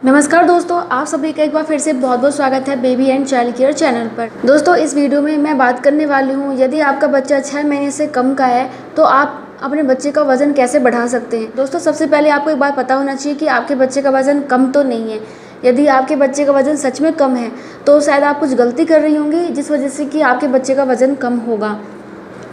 नमस्कार दोस्तों, आप सभी का एक बार फिर से बहुत बहुत स्वागत है baby and child care channel पर। दोस्तों, इस वीडियो में मैं बात करने वाली हूँ, यदि आपका बच्चा 6 महीने से कम का है तो आप अपने बच्चे का वज़न कैसे बढ़ा सकते हैं। दोस्तों, सबसे पहले आपको एक बात पता होना चाहिए कि आपके बच्चे का वज़न कम तो नहीं है। यदि आपके बच्चे का वज़न सच में कम है तो शायद आप कुछ गलती कर रही होंगी जिस वजह से कि आपके बच्चे का वज़न कम होगा।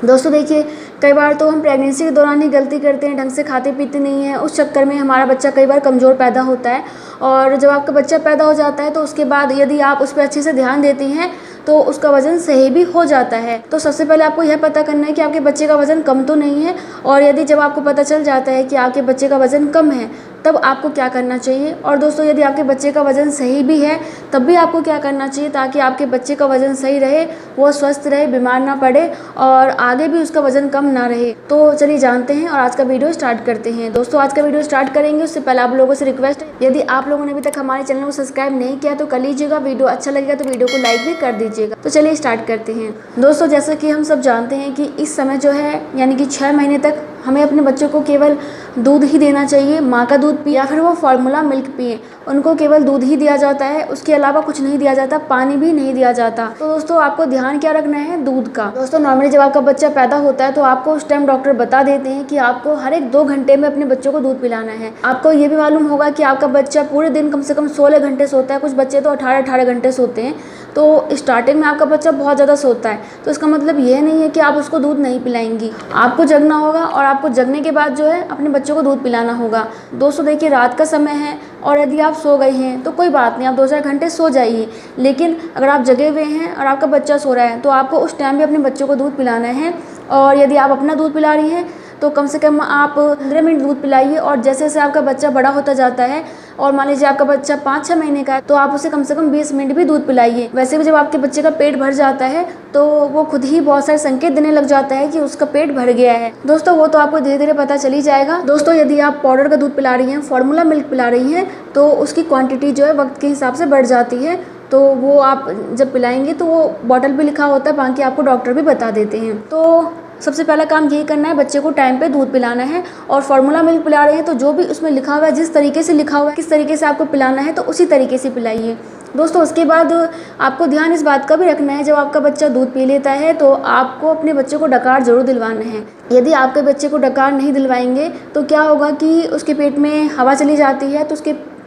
दोस्तों देखिए, कई बार तो हम प्रेगनेंसी के दौरान ही गलती करते हैं, ढंग से खाते पीते नहीं हैं, उस चक्कर में हमारा बच्चा कई बार कमज़ोर पैदा होता है। और जब आपका बच्चा पैदा हो जाता है तो उसके बाद यदि आप उस पर अच्छे से ध्यान देती हैं तो उसका वज़न सही भी हो जाता है। तो सबसे पहले आपको यह पता करना है कि आपके बच्चे का वज़न कम तो नहीं है। और यदि जब आपको पता चल जाता है कि आपके बच्चे का वज़न कम है तब आपको क्या करना चाहिए। और दोस्तों, यदि आपके बच्चे का वज़न सही भी है तब भी आपको क्या करना चाहिए ताकि आपके बच्चे का वज़न सही रहे, वो स्वस्थ रहे, बीमार ना पड़े और आगे भी उसका वज़न कम ना रहे। तो चलिए जानते हैं और आज का वीडियो स्टार्ट करते हैं। दोस्तों, आज का वीडियो स्टार्ट करेंगे उससे पहले आप लोगों से रिक्वेस्ट है, यदि आप लोगों ने अभी तक हमारे चैनल को सब्सक्राइब नहीं किया तो कर लीजिएगा। वीडियो अच्छा लगेगा तो वीडियो को लाइक भी कर दीजिएगा। तो चलिए स्टार्ट करते हैं। दोस्तों, जैसा कि हम सब जानते हैं कि इस समय जो है यानी कि 6 महीने तक हमें अपने बच्चों को केवल दूध ही देना चाहिए। माँ का दूध पिए या फिर वो फार्मूला मिल्क पिए, उनको केवल दूध ही दिया जाता है, उसके अलावा कुछ नहीं दिया जाता, पानी भी नहीं दिया जाता। तो दोस्तों, आपको ध्यान क्या रखना है दूध का। दोस्तों, नॉर्मली जब आपका बच्चा पैदा होता है तो आपको उस टाइम डॉक्टर बता देते हैं कि आपको हर एक 2 घंटे में अपने बच्चों को दूध पिलाना है। आपको ये भी मालूम होगा कि आपका बच्चा पूरे दिन कम से कम 16 घंटे सोता है, कुछ बच्चे तो 18-18 घंटे सोते हैं। तो स्टार्टिंग में आपका बच्चा बहुत ज़्यादा सोता है, तो इसका मतलब ये नहीं है कि आप उसको दूध नहीं पिलाएंगी। आपको जगना होगा और आपको जगने के बाद जो है अपने बच्चों को दूध पिलाना होगा। दोस्तों देखिए, रात का समय है और यदि आप सो गए हैं तो कोई बात नहीं, आप 2-4 घंटे सो जाइए। लेकिन अगर आप जगे हुए हैं और आपका बच्चा सो रहा है तो आपको उस टाइम भी अपने बच्चों को दूध पिलाना है। और यदि आप अपना दूध पिला रही हैं तो कम से कम आप 15 मिनट दूध पिलाइए। और जैसे जैसे आपका बच्चा बड़ा होता जाता है और मान लीजिए आपका बच्चा 5-6 महीने का है तो आप उसे कम से कम 20 मिनट भी दूध पिलाइए। वैसे भी जब आपके बच्चे का पेट भर जाता है तो वो खुद ही बहुत सारे संकेत देने लग जाता है कि उसका पेट भर गया है। दोस्तों, वो तो आपको धीरे धीरे पता चल ही जाएगा। दोस्तों, यदि आप पाउडर का दूध पिला रही हैं, फार्मूला मिल्क पिला रही हैं तो उसकी क्वांटिटी जो है वक्त के हिसाब से बढ़ जाती है। तो वो आप जब पिलाएंगे तो वो बॉटल पे लिखा होता है, बाकी आपको डॉक्टर भी बता देते हैं। तो सबसे पहला काम यही करना है, बच्चे को टाइम पे दूध पिलाना है। और फार्मूला मिल्क पिला रहे हैं तो जो भी उसमें लिखा हुआ है, जिस तरीके से लिखा हुआ है, किस तरीके से आपको पिलाना है तो उसी तरीके से पिलाइए। दोस्तों, उसके बाद आपको ध्यान इस बात का भी रखना है, जब आपका बच्चा दूध पी लेता है तो आपको अपने बच्चे को डकार ज़रूर दिलवाना है। यदि आपके बच्चे को डकार नहीं दिलवाएंगे तो क्या होगा कि उसके पेट में हवा चली जाती है तो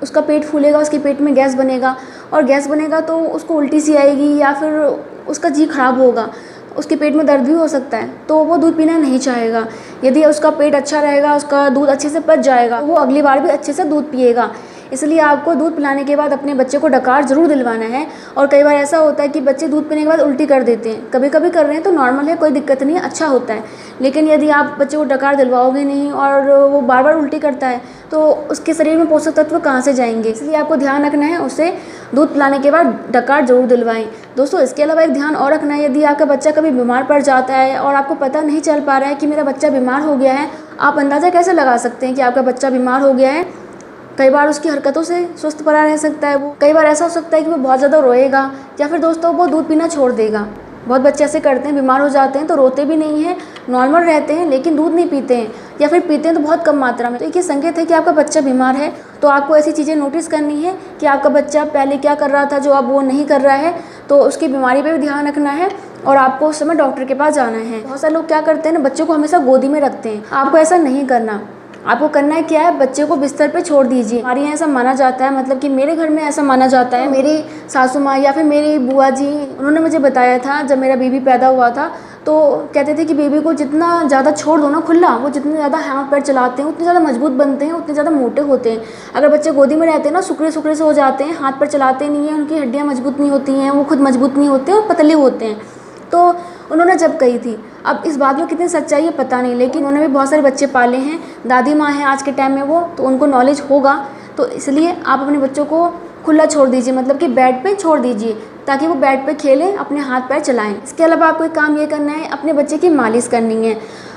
उसका पेट फूलेगा, उसके पेट में गैस बनेगा और गैस बनेगा तो उसको उल्टी सी आएगी या फिर उसका जी खराब होगा, उसके पेट में दर्द भी हो सकता है, तो वो दूध पीना नहीं चाहेगा। यदि उसका पेट अच्छा रहेगा, उसका दूध अच्छे से पच जाएगा, वो अगली बार भी अच्छे से दूध पिएगा। इसलिए आपको दूध पिलाने के बाद अपने बच्चे को डकार ज़रूर दिलवाना है। और कई बार ऐसा होता है कि बच्चे दूध पीने के बाद उल्टी कर देते हैं, कभी कभी कर रहे हैं तो नॉर्मल है, कोई दिक्कत नहीं है, अच्छा होता है। लेकिन यदि आप बच्चे को डकार दिलवाओगे नहीं और वो बार बार उल्टी करता है तो उसके शरीर में पोषक तत्व कहाँ से जाएंगे। इसलिए आपको ध्यान रखना है, उसे दूध पिलाने के बाद डकार ज़रूर दिलवाएं। दोस्तों, इसके अलावा एक ध्यान और रखना है, यदि आपका बच्चा कभी बीमार पड़ जाता है और आपको पता नहीं चल पा रहा है कि मेरा बच्चा बीमार हो गया है, आप अंदाज़ा कैसे लगा सकते हैं कि आपका बच्चा बीमार हो गया है। कई बार उसकी हरकतों से स्वस्थ पड़ा रह सकता है, वो कई बार ऐसा हो सकता है कि वो बहुत ज़्यादा रोएगा या फिर दोस्तों वो दूध पीना छोड़ देगा। बहुत बच्चे ऐसे करते हैं, बीमार हो जाते हैं तो रोते भी नहीं हैं, नॉर्मल रहते हैं लेकिन दूध नहीं पीते हैं या फिर पीते हैं तो बहुत कम मात्रा में। तो ये संकेत है कि आपका बच्चा बीमार है। तो आपको ऐसी चीज़ें नोटिस करनी है कि आपका बच्चा पहले क्या कर रहा था जो अब वो नहीं कर रहा है, तो उसकी बीमारी पर भी ध्यान रखना है और आपको उस समय डॉक्टर के पास जाना है। बहुत सारे लोग क्या करते हैं ना, बच्चों को हमेशा गोदी में रखते हैं। आपको ऐसा नहीं करना। आपको करना है क्या है, बच्चे को बिस्तर पे छोड़ दीजिए। हमारे यहाँ ऐसा माना जाता है, मतलब कि मेरे घर में ऐसा माना जाता है, मेरी सासू माँ या फिर मेरी बुआ जी उन्होंने मुझे बताया था जब मेरा बेबी पैदा हुआ था, तो कहते थे कि बेबी को जितना ज़्यादा छोड़ दो ना खुला, वो जितने ज़्यादा हाथ पैर चलाते हैं उतने ज़्यादा मजबूत बनते हैं, उतने ज़्यादा मोटे होते हैं। अगर बच्चे गोदी में रहते हैं ना, सुकड़े सुकड़े से हो जाते हैं, हाथ पैर चलाते नहीं हैं, उनकी हड्डियाँ मजबूत नहीं होती हैं, वो खुद मजबूत नहीं होते और पतले होते हैं। तो उन्होंने जब कही थी, अब इस बात में कितनी सच्चाई है पता नहीं, लेकिन उन्होंने भी बहुत सारे बच्चे पाले हैं, दादी माँ हैं आज के टाइम में वो, तो उनको नॉलेज होगा। तो इसलिए आप अपने बच्चों को खुला छोड़ दीजिए, मतलब कि बेड पे छोड़ दीजिए ताकि वो बेड पे खेलें, अपने हाथ पैर चलाएं। इसके अलावा आपको एक काम ये करना है, अपने बच्चे की मालिश करनी है।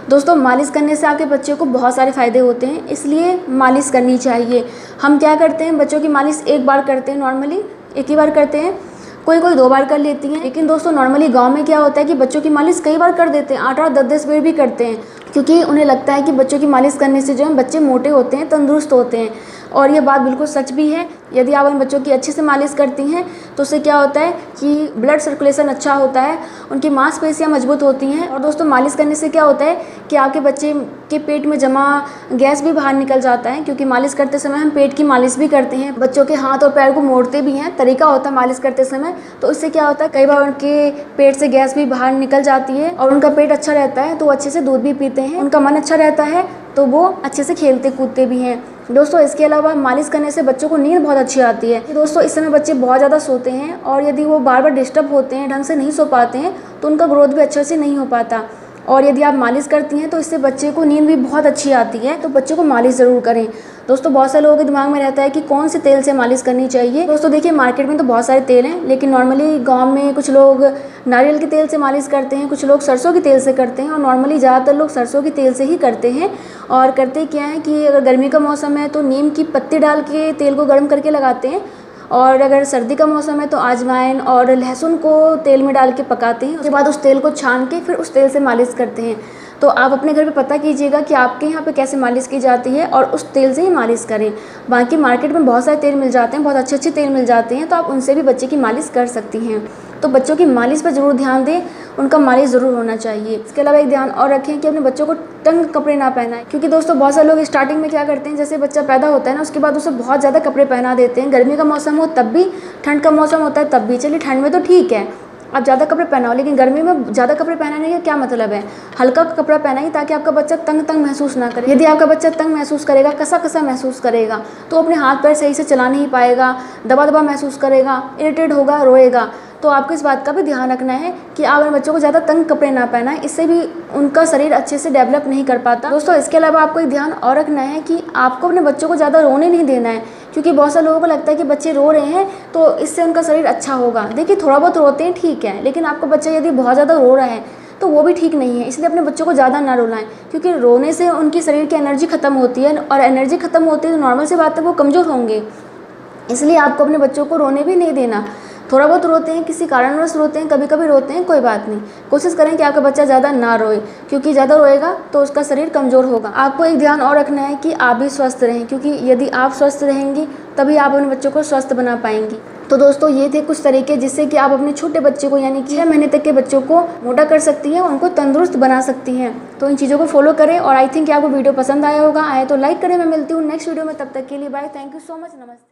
दोस्तों, मालिश करने से आपके बच्चे को बहुत सारे फ़ायदे होते हैं, इसलिए मालिश करनी चाहिए। हम क्या करते हैं, बच्चों की मालिश एक बार करते हैं, नॉर्मली एक ही बार करते हैं, कोई 2 बार कर लेती हैं। लेकिन दोस्तों, नॉर्मली गांव में क्या होता है कि बच्चों की मालिश कई बार कर देते हैं, 8-8 10-10 बार भी करते हैं, क्योंकि उन्हें लगता है कि बच्चों की मालिश करने से जो है बच्चे मोटे होते हैं, तंदुरुस्त होते हैं। और ये बात बिल्कुल सच भी है। यदि आप अपने बच्चों की अच्छे से मालिश करती हैं तो उससे क्या होता है कि ब्लड सर्कुलेशन अच्छा होता है, उनकी मांसपेशियां मजबूत होती हैं। और दोस्तों मालिश करने से क्या होता है कि आपके बच्चे के पेट में जमा गैस भी बाहर निकल जाता है, क्योंकि मालिश करते समय हम पेट की मालिश भी करते हैं। बच्चों के हाथ और पैर को मोड़ते भी हैं, तरीका होता है मालिश करते समय। तो इससे क्या होता है कई बार उनके पेट से गैस भी बाहर निकल जाती है और उनका पेट अच्छा रहता है तो वो अच्छे से दूध भी पीते हैं, उनका मन अच्छा रहता है तो वो अच्छे से खेलते कूदते भी हैं। दोस्तों इसके अलावा मालिश करने से बच्चों को नींद बहुत अच्छी आती है। दोस्तों इस समय बच्चे बहुत ज़्यादा सोते हैं और यदि वो बार बार डिस्टर्ब होते हैं, ढंग से नहीं सो पाते हैं, तो उनका ग्रोथ भी अच्छे से नहीं हो पाता। और यदि आप मालिश करती हैं तो इससे बच्चे को नींद भी बहुत अच्छी आती है, तो बच्चों को मालिश ज़रूर करें। दोस्तों बहुत सारे लोगों के दिमाग में रहता है कि कौन से तेल से मालिश करनी चाहिए। दोस्तों देखिए मार्केट में तो बहुत सारे तेल हैं, लेकिन नॉर्मली गांव में कुछ लोग नारियल के तेल से मालिश करते हैं, कुछ लोग सरसों के तेल से करते हैं और नॉर्मली ज़्यादातर लोग सरसों के तेल से ही करते हैं। और करते क्या है कि अगर गर्मी का मौसम है तो नीम की पत्ती डाल के तेल को गर्म करके लगाते हैं, और अगर सर्दी का मौसम है तो अजवाइन और लहसुन को तेल में डाल के पकाते हैं। उसके बाद उस तेल को छान के फिर उस तेल से मालिश करते हैं। तो आप अपने घर पे पता कीजिएगा कि आपके यहाँ पे कैसे मालिश की जाती है और उस तेल से ही मालिश करें। बाकी मार्केट में बहुत सारे तेल मिल जाते हैं, बहुत अच्छे अच्छे तेल मिल जाते हैं, तो आप उनसे भी बच्चे की मालिश कर सकती हैं। तो बच्चों की मालिश पर ज़रूर ध्यान दें, उनका मालिश ज़रूर होना चाहिए। इसके अलावा एक ध्यान और रखें कि अपने बच्चों को तंग कपड़े ना पहनाएं, क्योंकि दोस्तों बहुत सारे लोग स्टार्टिंग में क्या करते हैं, जैसे बच्चा पैदा होता है ना उसके बाद उसे बहुत ज़्यादा कपड़े पहना देते हैं। गर्मी का मौसम हो तब भी, ठंड का मौसम होता है तब भी। चलिए ठंड में तो ठीक है आप ज़्यादा कपड़े पहनाओ, लेकिन गर्मी में ज़्यादा कपड़े पहनाने का क्या मतलब है। हल्का कपड़ा पहनाइए ताकि आपका बच्चा तंग महसूस ना करे। यदि आपका बच्चा तंग महसूस करेगा, कसा महसूस करेगा, तो अपने हाथ पैर सही से चला नहीं पाएगा, दबा महसूस करेगा, इरिटेट होगा, रोएगा। तो आपको इस बात का भी ध्यान रखना है कि आप अपने बच्चों को ज़्यादा तंग कपड़े ना पहनाएं, इससे भी उनका शरीर अच्छे से डेवलप नहीं कर पाता। दोस्तों इसके अलावा आपको एक ध्यान और रखना है कि आपको अपने बच्चों को ज़्यादा रोने नहीं देना है, क्योंकि बहुत सारे लोगों को लगता है कि बच्चे रो रहे हैं तो इससे उनका शरीर अच्छा होगा। देखिए थोड़ा बहुत रोते हैं ठीक है, लेकिन आपका बच्चा यदि बहुत ज़्यादा रो रहा है तो वो भी ठीक नहीं है। इसलिए अपने बच्चों को ज़्यादा ना रुलाएं, क्योंकि रोने से उनकी शरीर की एनर्जी ख़त्म होती है और एनर्जी ख़त्म होती है तो नॉर्मल सी बात है वो कमज़ोर होंगे। इसलिए आपको अपने बच्चों को रोने भी नहीं देना। थोड़ा बहुत रोते हैं, किसी कारणवश रोते हैं, कभी कभी रोते हैं, कोई बात नहीं। कोशिश करें कि आपका बच्चा ज़्यादा ना रोए, क्योंकि ज़्यादा रोएगा तो उसका शरीर कमज़ोर होगा। आपको एक ध्यान और रखना है कि आप भी स्वस्थ रहें, क्योंकि यदि आप स्वस्थ रहेंगी तभी आप अपने बच्चों को स्वस्थ बना पाएंगी। तो दोस्तों ये थे कुछ तरीके जिससे कि आप अपने छोटे बच्चे को यानी कि 6 महीने तक के बच्चों को मोटा कर सकती हैं, उनको तंदुरुस्त बना सकती हैं। तो इन चीज़ों को फॉलो करें और आई थिंक कि आपको वीडियो पसंद आया होगा। आए तो लाइक करें। मैं मिलती हूँ नेक्स्ट वीडियो में, तब तक के लिए bye. Thank you so much. नमस्ते।